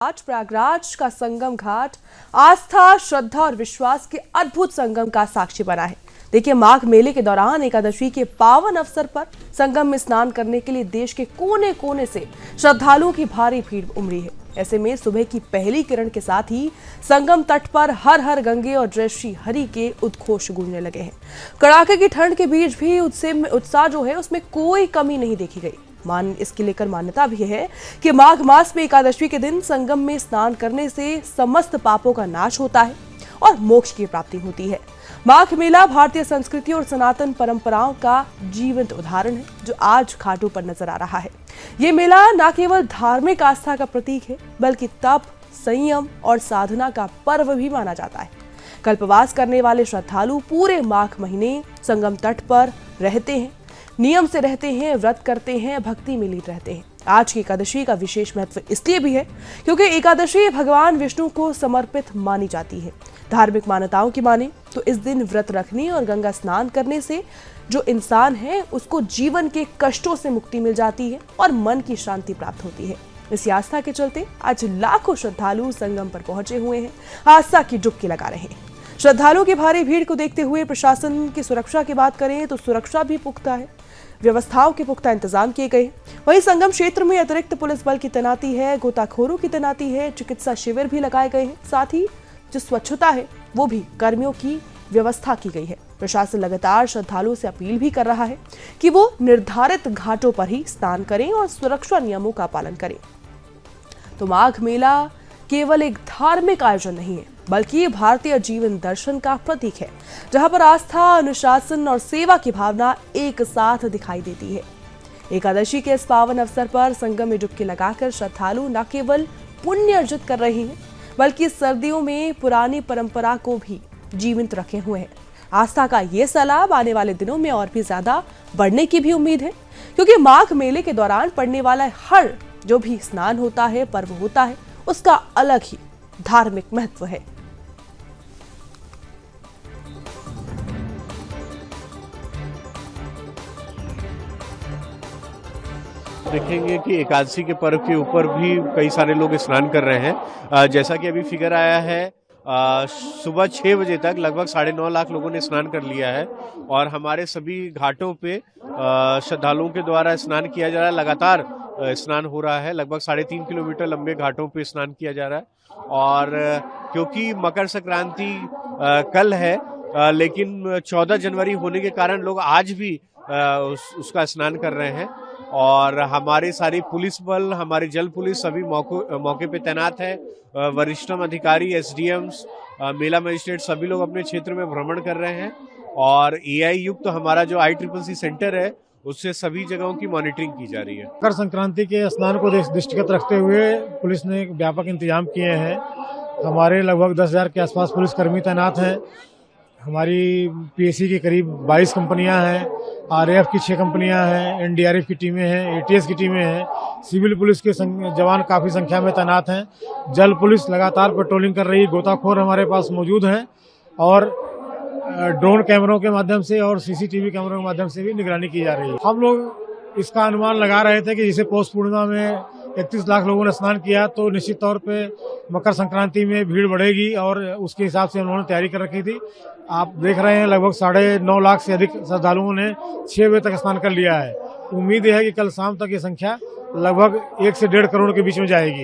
आज प्रयागराज का संगम घाट आस्था, श्रद्धा और विश्वास के अद्भुत संगम का साक्षी बना है। देखिए, माघ मेले के दौरान एकादशी के पावन अवसर पर संगम में स्नान करने के लिए देश के कोने कोने से श्रद्धालुओं की भारी भीड़ उमड़ी है। ऐसे में सुबह की पहली किरण के साथ ही संगम तट पर हर हर गंगे और जय श्री हरि के उद्घोष गूंजने लगे हैं। कड़ाके की ठंड के बीच भी उत्साह जो है उसमें कोई कमी नहीं देखी गई। इसके लेकर मान्यता भी है कि माघ मास में एकादशी के दिन संगम में स्नान करने से समस्त पापों का नाश होता है और मोक्ष की प्राप्ति होती है। माघ मेला भारतीय संस्कृति और सनातन परंपराओं का जीवंत उदाहरण है, जो आज घाटों पर नजर आ रहा है। ये मेला न केवल धार्मिक आस्था का प्रतीक है, बल्कि तप, संयम और साधना का पर्व भी माना जाता है। कल्पवास करने वाले श्रद्धालु पूरे माघ महीने संगम तट पर रहते हैं, नियम से रहते हैं, व्रत करते हैं, भक्ति में लीन रहते हैं। आज की एकादशी का विशेष महत्व इसलिए भी है क्योंकि एकादशी भगवान विष्णु को समर्पित मानी जाती है। धार्मिक मान्यताओं की माने तो इस दिन व्रत रखने और गंगा स्नान करने से जो इंसान है उसको जीवन के कष्टों से मुक्ति मिल जाती है और मन की शांति प्राप्त होती है। इसी आस्था के चलते आज लाखों श्रद्धालु संगम पर पहुंचे हुए हैं, आस्था की डुबकी लगा रहे हैं। श्रद्धालुओं की भारी भीड़ को देखते हुए प्रशासन की सुरक्षा की बात करें तो सुरक्षा भी पुख्ता है, व्यवस्थाओं के पुख्ता इंतजाम किए गए। वहीं संगम क्षेत्र में अतिरिक्त पुलिस बल की तैनाती है, गोताखोरों की तैनाती है, चिकित्सा शिविर भी लगाए गए हैं। साथ ही जो स्वच्छता है वो भी कर्मियों की व्यवस्था की गई है। प्रशासन लगातार श्रद्धालुओं से अपील भी कर रहा है कि वो निर्धारित घाटों पर ही स्नान करें और सुरक्षा नियमों का पालन करें। तो माघ मेला केवल एक धार्मिक आयोजन नहीं है, बल्कि भारतीय जीवन दर्शन का प्रतीक है, जहां पर आस्था, अनुशासन और सेवा की भावना एक साथ दिखाई देती है। एकादशी के इस पावन अवसर पर संगम में डुबकी लगाकर श्रद्धालु न केवल पुण्य अर्जित कर रहे हैं, बल्कि सर्दियों में पुरानी परंपरा को भी जीवित रखे हुए हैं। आस्था का ये सैलाब आने वाले दिनों में और भी ज्यादा बढ़ने की भी उम्मीद है, क्योंकि माघ मेले के दौरान पड़ने वाला हर जो भी स्नान होता है, पर्व होता है, उसका अलग ही धार्मिक महत्व है। देखेंगे कि एकादशी के पर्व के ऊपर भी कई सारे लोग स्नान कर रहे हैं। जैसा कि अभी फिगर आया है, सुबह 6 बजे तक लगभग 9.5 लाख लोगों ने स्नान कर लिया है और हमारे सभी घाटों पे श्रद्धालुओं के द्वारा स्नान किया जा रहा है। लगातार स्नान हो रहा है, लगभग 3.5 किलोमीटर लंबे घाटों पे स्नान किया जा रहा है। और क्योंकि मकर संक्रांति कल है, लेकिन 14 जनवरी होने के कारण लोग आज भी उसका स्नान कर रहे हैं। और हमारी सारी पुलिस बल, हमारी जल पुलिस सभी मौके पे तैनात है। वरिष्ठतम अधिकारी, एसडीएम्स, मेला मजिस्ट्रेट सभी लोग अपने क्षेत्र में भ्रमण कर रहे हैं। और एआई युक्त हमारा जो ICCC सेंटर है, उससे सभी जगहों की मॉनिटरिंग की जा रही है। मकर संक्रांति के स्नान को दृष्टिगत रखते हुए पुलिस ने व्यापक इंतजाम किए हैं। हमारे लगभग 10,000 के आसपास पुलिसकर्मी तैनात हैं। हमारी पीएसी की करीब 22 कंपनियां हैं, आरएएफ की 6 कंपनियां हैं, एनडीआरएफ की टीमें हैं, एटीएस की टीमें हैं, सिविल पुलिस के जवान काफी संख्या में तैनात हैं। जल पुलिस लगातार पेट्रोलिंग कर रही है, गोताखोर हमारे पास मौजूद हैं और ड्रोन कैमरों के माध्यम से और सीसीटीवी कैमरों के माध्यम से भी निगरानी की जा रही है। हम लोग इसका अनुमान लगा रहे थे कि जैसे पौष पूर्णिमा में 31 लाख लोगों ने स्नान किया, तो निश्चित तौर पे मकर संक्रांति में भीड़ बढ़ेगी और उसके हिसाब से उन्होंने तैयारी कर रखी थी। आप देख रहे हैं लगभग 9.5 लाख से अधिक श्रद्धालुओं ने 6 बजे तक स्नान कर लिया है। उम्मीद है कि कल शाम तक ये संख्या लगभग 1 से 1.5 करोड़ के बीच में जाएगी।